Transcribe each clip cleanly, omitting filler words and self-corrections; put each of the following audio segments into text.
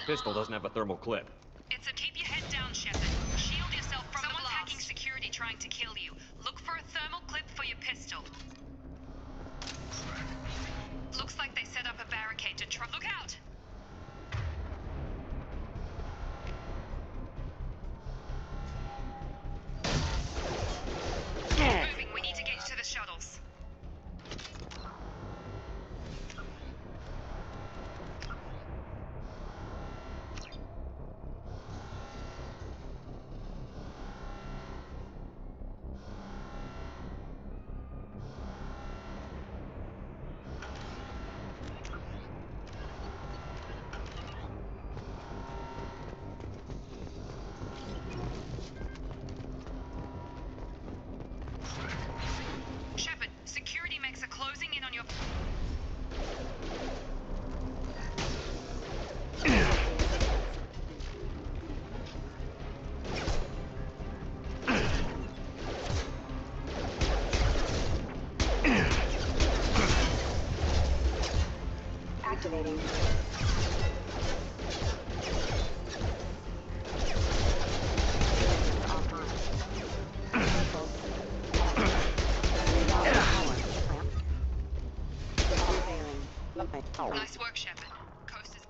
pistol doesn't have a thermal clip. It's a keep your head down, Shepard. Shield yourself from the blast. Someone's hacking security trying to kill you. Look for a thermal clip for your pistol. Looks like they set up a barricade to try. Look out! Moving, we need to get to the shuttles. Shepard, security mechs are closing in on your... Activating. Nice work, Shepard. Coast is...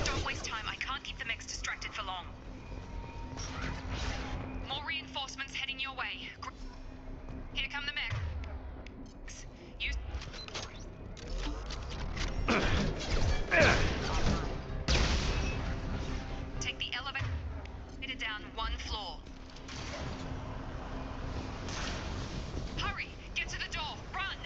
Don't waste time. I can't keep the mechs distracted for long. More reinforcements heading your way. Here come the mechs. Use... Take the elevator down one floor. Hurry! Get to the door! Run!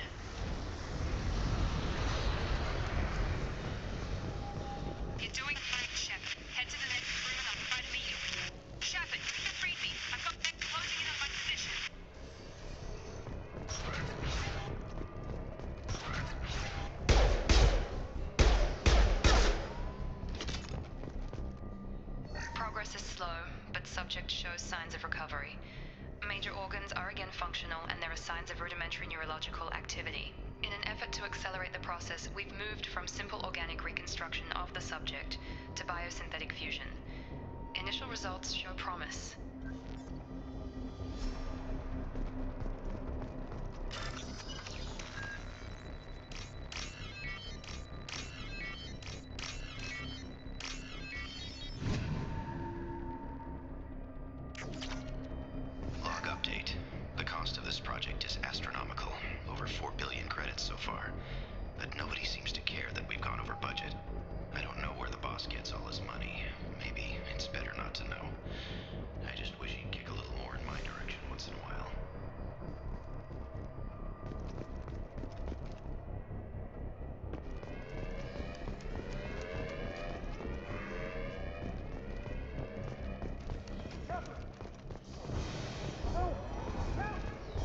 You're doing fine, Shepard. Head to the next room and I'll try to meet you. Shepard, read me. I've got mechs closing in on my position. Progress is slow, but subject shows signs of recovery. Major organs are again functional, and there are signs of rudimentary neurological activity. In an effort to accelerate the process, we've moved from simple organic reconstruction of the subject to biosynthetic fusion. Initial results show promise. Log update. The cost of this project is astronomical. Over 4 billion credits so far. But nobody seems to care that we've gone over budget. I don't know where the boss gets all his money. Maybe it's better not to know. I just wish he'd kick a little more in my direction once in a while.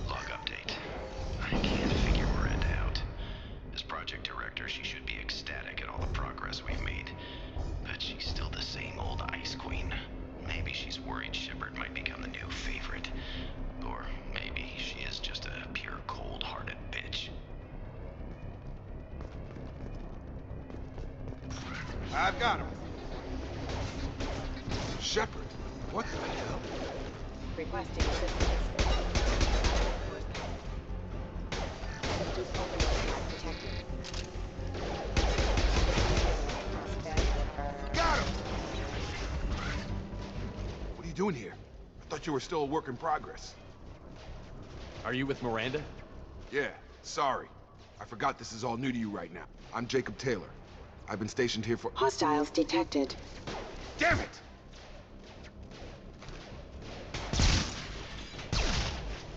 Log update. I can't figure Miranda out. As project director, she should be ecstatic at all the progress we've made. But she's still the same old ice queen. Maybe she's worried Shepard might become the new favorite. Or maybe she is just a pure cold-hearted bitch. I've got him. Shepard, what the hell? Requesting assistance. Detected. Got him! What are you doing here? I thought you were still a work in progress. Are you with Miranda? Yeah, sorry. I forgot this is all new to you right now. I'm Jacob Taylor. I've been stationed here for— Hostiles detected. Damn it!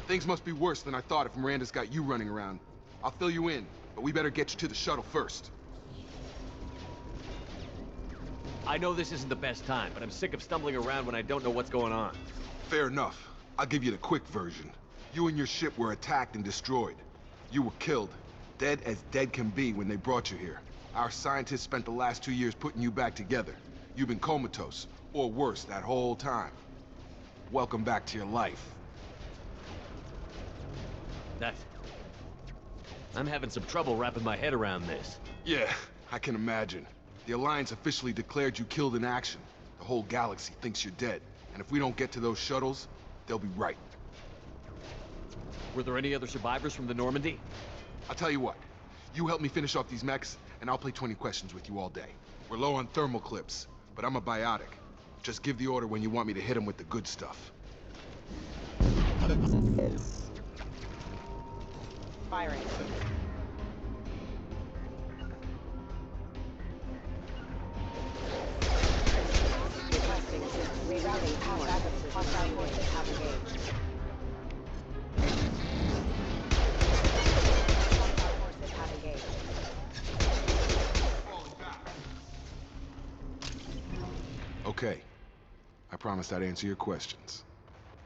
Things must be worse than I thought if Miranda's got you running around. I'll fill you in, but we better get you to the shuttle first. I know this isn't the best time, but I'm sick of stumbling around when I don't know what's going on. Fair enough. I'll give you the quick version. You and your ship were attacked and destroyed. You were killed, Dead as dead can be when they brought you here. Our scientists spent the last 2 years putting you back together. You've been comatose, or worse, that whole time. Welcome back to your life. I'm having some trouble wrapping my head around this. Yeah, I can imagine. The Alliance officially declared you killed in action. The whole galaxy thinks you're dead. And if we don't get to those shuttles, they'll be right. Were there any other survivors from the Normandy? I'll tell you what. You help me finish off these mechs, and I'll play 20 questions with you all day. We're low on thermal clips, but I'm a biotic. Just give the order when you want me to hit them with the good stuff. Firing. Requesting rerouting power. Hostile forces have engaged. Hostile forces have engaged. Okay. I promised I'd answer your questions.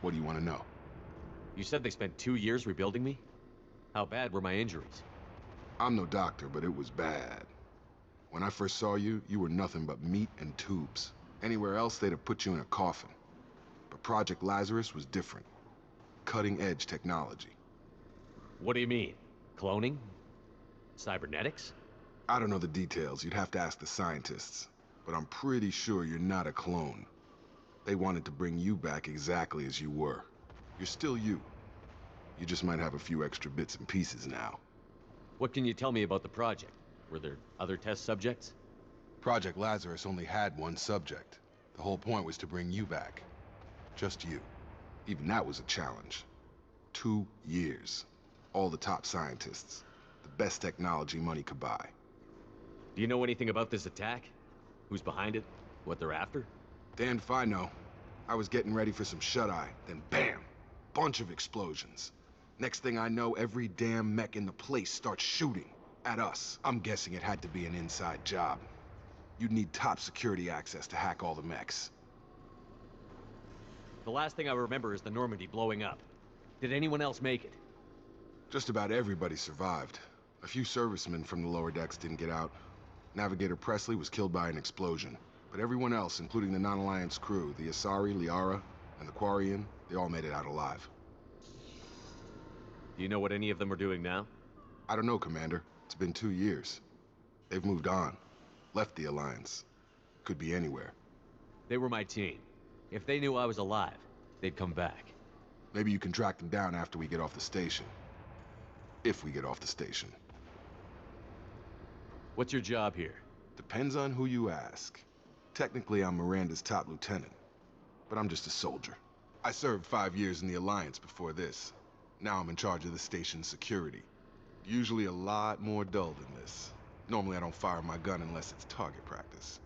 What do you want to know? You said they spent 2 years rebuilding me? How bad were my injuries? I'm no doctor, but it was bad. When I first saw you, you were nothing but meat and tubes. Anywhere else, they'd have put you in a coffin. But Project Lazarus was different. Cutting-edge technology. What do you mean? Cloning? Cybernetics? I don't know the details. You'd have to ask the scientists. But I'm pretty sure you're not a clone. They wanted to bring you back exactly as you were. You're still you. You just might have a few extra bits and pieces now. What can you tell me about the project? Were there other test subjects? Project Lazarus only had one subject. The whole point was to bring you back. Just you. Even that was a challenge. 2 years. All the top scientists. The best technology money could buy. Do you know anything about this attack? Who's behind it? What they're after? Damned if I know. I was getting ready for some shut-eye, then bam! Bunch of explosions. Next thing I know, every damn mech in the place starts shooting. At us. I'm guessing it had to be an inside job. You'd need top security access to hack all the mechs. The last thing I remember is the Normandy blowing up. Did anyone else make it? Just about everybody survived. A few servicemen from the lower decks didn't get out. Navigator Presley was killed by an explosion. But everyone else, including the non-Alliance crew, the Asari, Liara, and the Quarian, they all made it out alive. Do you know what any of them are doing now? I don't know, Commander. It's been 2 years. They've moved on. Left the Alliance. Could be anywhere. They were my team. If they knew I was alive, they'd come back. Maybe you can track them down after we get off the station. If we get off the station. What's your job here? Depends on who you ask. Technically, I'm Miranda's top lieutenant. But I'm just a soldier. I served 5 years in the Alliance before this. Now I'm in charge of the station's security. Usually a lot more dull than this. Normally I don't fire my gun unless it's target practice.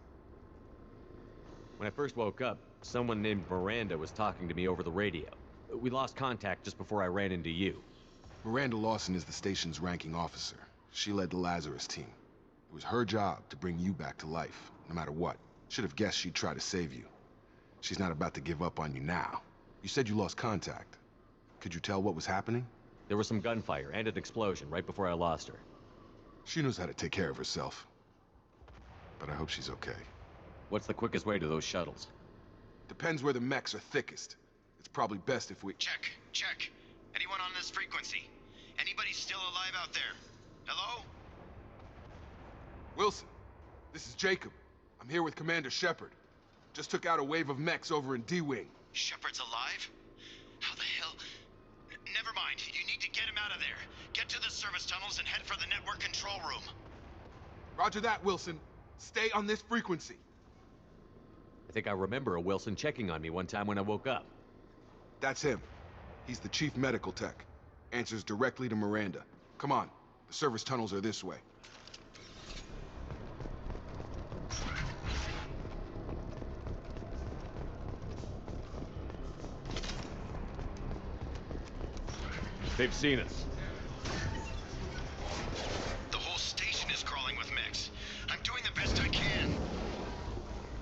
When I first woke up, someone named Miranda was talking to me over the radio. We lost contact just before I ran into you. Miranda Lawson is the station's ranking officer. She led the Lazarus team. It was her job to bring you back to life, no matter what. Should have guessed she'd try to save you. She's not about to give up on you now. You said you lost contact. Could you tell what was happening? There was some gunfire and an explosion right before I lost her. She knows how to take care of herself. But I hope she's okay. What's the quickest way to those shuttles? Depends where the mechs are thickest. It's probably best if we... Check. Anyone on this frequency? Anybody still alive out there? Hello? Wilson, this is Jacob. I'm here with Commandershepard. Just took out a wave of mechs over in D-Wing. Shepard's alive? How the hell? Never mind. You need to get him out of there. Get to the service tunnels and head for the network control room. Roger that, Wilson. Stay on this frequency. I think I remember a Wilson checking on me one time when I woke up. That's him. He's the chief medical tech. Answers directly to Miranda. Come on. The service tunnels are this way. They've seen us. The whole station is crawling with mechs. I'm doing the best I can.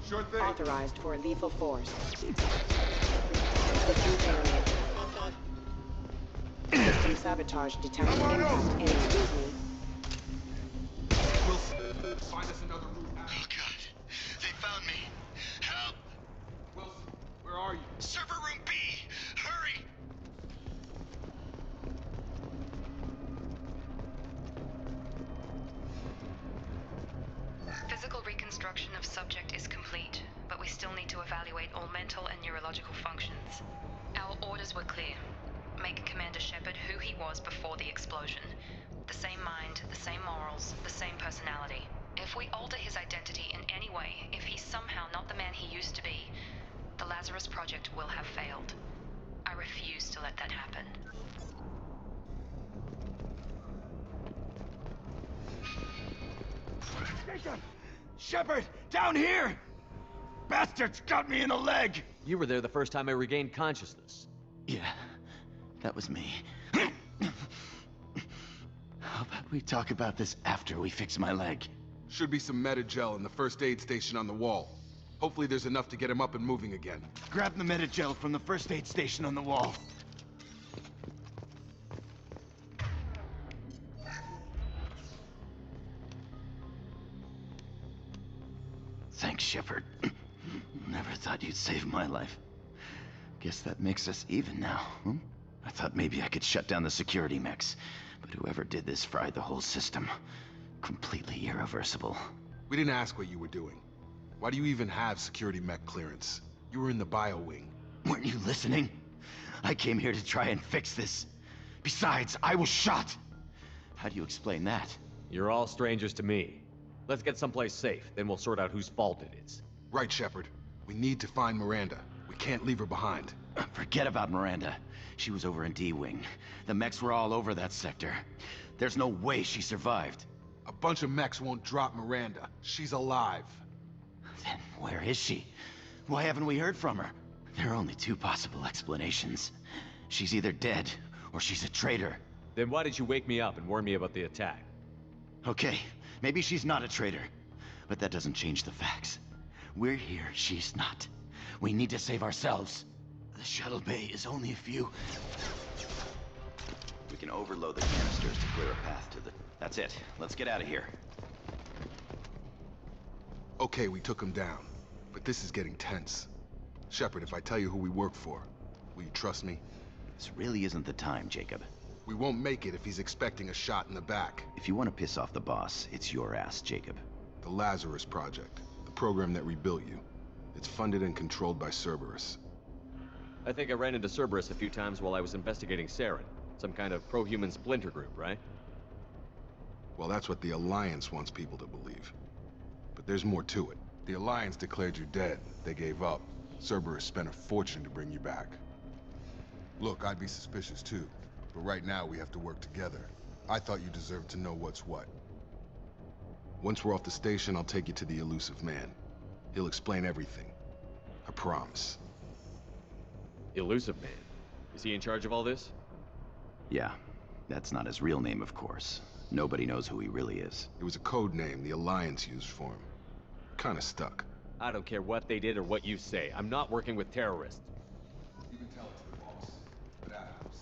Sure thing. Authorized for lethal force. System failure. System sabotage detected. Impact enemy. Find us another route out. Oh god. They found me. Help! Wilson, where are you? Server room B! Hurry! Physical reconstruction of subject is complete, but we still need to evaluate all mental and neurological functions. Our orders were clear. Make Commander Shepard who he was before the explosion. The same mind, the same morals, the same personality. If we alter his identity in any way, if he's somehow not the man he used to be, the Lazarus Project will have failed. I refuse to let that happen. Jacob! Shepard! Down here! Bastards got me in the leg! You were there the first time I regained consciousness. Yeah, that was me. How about we talk about this after we fix my leg? Should be some Metagel in the first aid station on the wall. Hopefully there's enough to get him up and moving again. Grab the Metagel from the first aid station on the wall. Thanks, Shepard. Never thought you'd save my life. Guess that makes us even now, hmm? I thought maybe I could shut down the security mechs, but whoever did this fried the whole system. Completely irreversible. We didn't ask what you were doing. Why do you even have security mech clearance? You were in the bio wing. Weren't you listening? I came here to try and fix this. Besides, I was shot. How do you explain that? You're all strangers to me. Let's get someplace safe, then we'll sort out whose fault it is. Right, Shepard. We need to find Miranda. We can't leave her behind. Forget about Miranda. She was over in D-Wing. The mechs were all over that sector. There's no way she survived. A bunch of mechs won't drop Miranda. She's alive. Then where is she? Why haven't we heard from her? There are only two possible explanations. She's either dead, or she's a traitor. Then why did you wake me up and warn me about the attack? Okay, maybe she's not a traitor. But that doesn't change the facts. We're here, she's not. We need to save ourselves. The shuttle bay is only a few... We can overload the canisters to clear a path to the... That's it. Let's get out of here. Okay, we took him down. But this is getting tense. Shepard, if I tell you who we work for, will you trust me? This really isn't the time, Jacob. We won't make it if he's expecting a shot in the back. If you want to piss off the boss, it's your ass, Jacob. The Lazarus Project. The program that rebuilt you. It's funded and controlled by Cerberus. I think I ran into Cerberus a few times while I was investigating Saren. Some kind of pro-human splinter group, right? Well, that's what the Alliance wants people to believe. But there's more to it. The Alliance declared you dead. They gave up. Cerberus spent a fortune to bring you back. Look, I'd be suspicious too. But right now we have to work together. I thought you deserved to know what's what. Once we're off the station, I'll take you to the elusive man. He'll explain everything. I promise. Elusive Man. Is he in charge of all this? Yeah, that's not his real name, of course. Nobody knows who he really is. It was a code name the Alliance used for him. Kinda stuck. I don't care what they did or what you say. I'm not working with terrorists. You can tell it to the boss. That helps.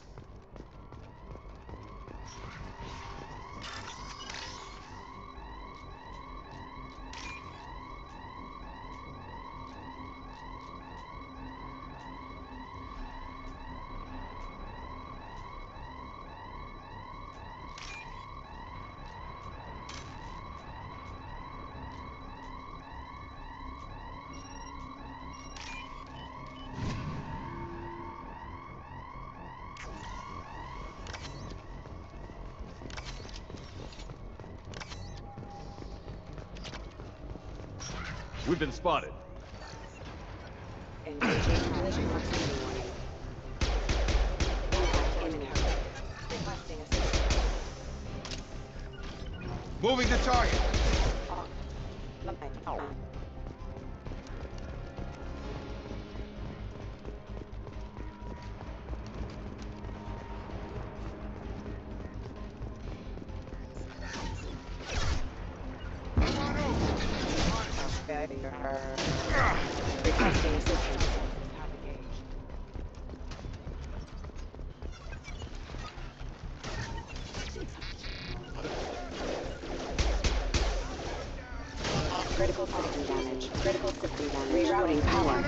We've been spotted. Engaging collision proximity warning. Impact imminent. Requesting assistance. Moving to target! Off. Light on. Requesting assistance. Have engaged. Routing power.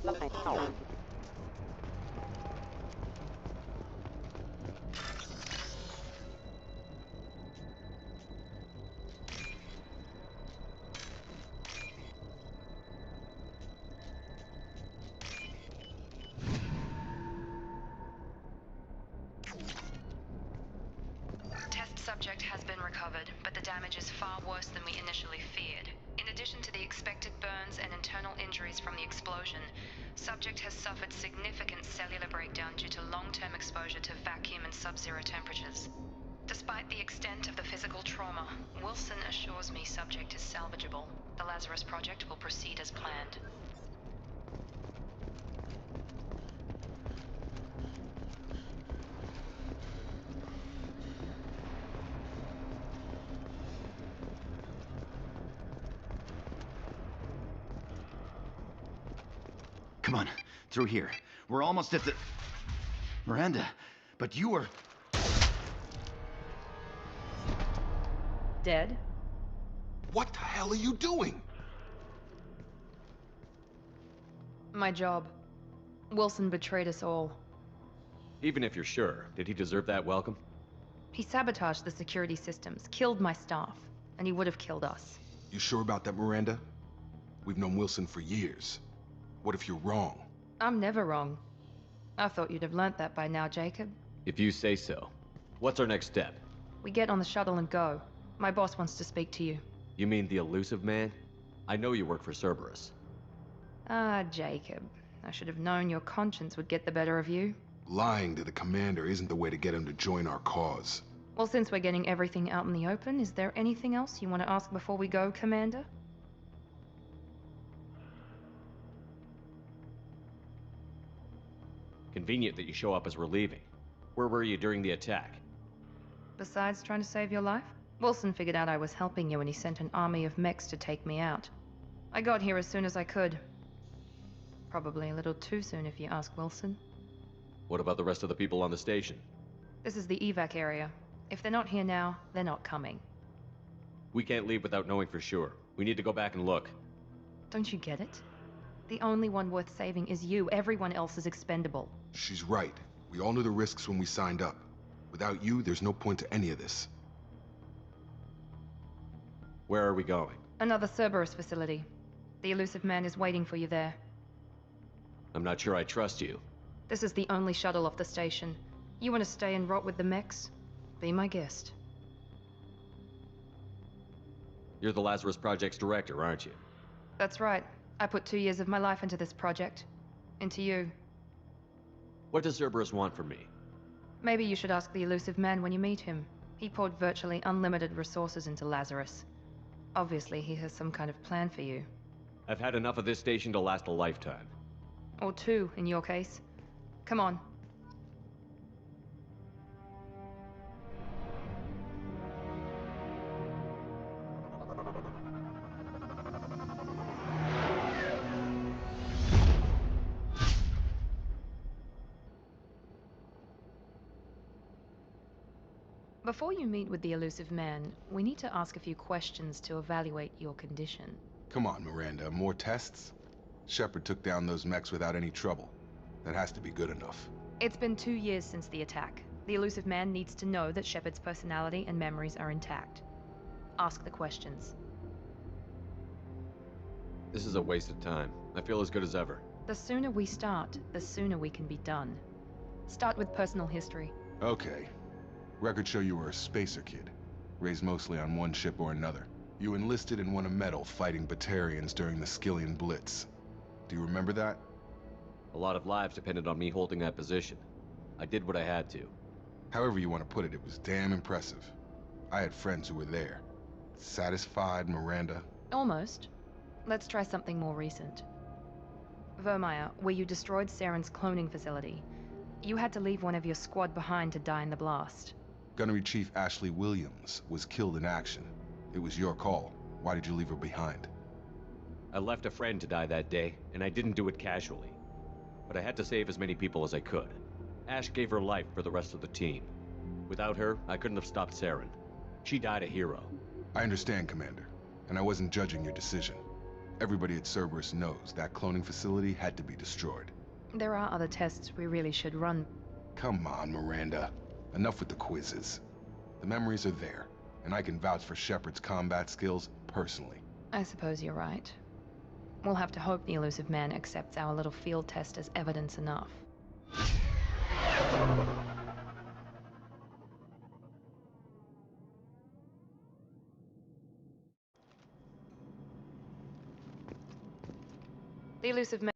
Line power. Test subject has been recovered, but the damage is far worse than we initially feared. In addition to the expected burns and internal injuries from the explosion, subject has suffered significant cellular breakdown due to long-term exposure to vacuum and sub-zero temperatures. Despite the extent of the physical trauma, Wilson assures me subject is salvageable. The Lazarus Project will proceed as planned. Come on, through here. We're almost at the... Miranda, but you were... Dead? What the hell are you doing? My job. Wilson betrayed us all. Even if you're sure, did he deserve that welcome? He sabotaged the security systems, killed my staff, and he would have killed us. You sure about that, Miranda? We've known Wilson for years. What if you're wrong? I'm never wrong. I thought you'd have learnt that by now, Jacob. If you say so. What's our next step? We get on the shuttle and go. My boss wants to speak to you. You mean the elusive man? I know you work for Cerberus. Ah, Jacob. I should have known your conscience would get the better of you. Lying to the commander isn't the way to get him to join our cause. Well, since we're getting everything out in the open, is there anything else you want to ask before we go, Commander? Convenient that you show up as we're leaving. Where were you during the attack? Besides trying to save your life? Wilson figured out I was helping you and he sent an army of mechs to take me out. I got here as soon as I could. Probably a little too soon if you ask Wilson. What about the rest of the people on the station? This is the evac area. If they're not here now, they're not coming. We can't leave without knowing for sure. We need to go back and look. Don't you get it? The only one worth saving is you. Everyone else is expendable. She's right. We all knew the risks when we signed up. Without you, there's no point to any of this. Where are we going? Another Cerberus facility. The elusive man is waiting for you there. I'm not sure I trust you. This is the only shuttle off the station. You want to stay and rot with the mechs? Be my guest. You're the Lazarus Project's director, aren't you? That's right. I put 2 years of my life into this project. Into you. What does Cerberus want from me? Maybe you should ask the elusive man when you meet him. He poured virtually unlimited resources into Lazarus. Obviously, he has some kind of plan for you. I've had enough of this station to last a lifetime. Or 2, in your case. Come on. Before you meet with the elusive man, we need to ask a few questions to evaluate your condition. Come on, Miranda, more tests? Shepard took down those mechs without any trouble. That has to be good enough. It's been 2 years since the attack. The elusive man needs to know that Shepard's personality and memories are intact. Ask the questions. This is a waste of time. I feel as good as ever. The sooner we start, the sooner we can be done. Start with personal history. Okay. Records show you were a spacer kid, raised mostly on one ship or another. You enlisted and won a medal fighting Batarians during the Skillian Blitz. Do you remember that? A lot of lives depended on me holding that position. I did what I had to. However you want to put it, it was damn impressive. I had friends who were there. Satisfied, Miranda? Almost. Let's try something more recent. Vermeer, where you destroyed Saren's cloning facility. You had to leave one of your squad behind to die in the blast. Gunnery Chief Ashley Williams was killed in action. It was your call. Why did you leave her behind? I left a friend to die that day, and I didn't do it casually. But I had to save as many people as I could. Ash gave her life for the rest of the team. Without her, I couldn't have stopped Saren. She died a hero. I understand, Commander, and I wasn't judging your decision. Everybody at Cerberus knows that cloning facility had to be destroyed. There are other tests we really should run. Come on, Miranda. Enough with the quizzes. The memories are there, and I can vouch for Shepard's combat skills personally. I suppose you're right. We'll have to hope the elusive man accepts our little field test as evidence enough. The elusive man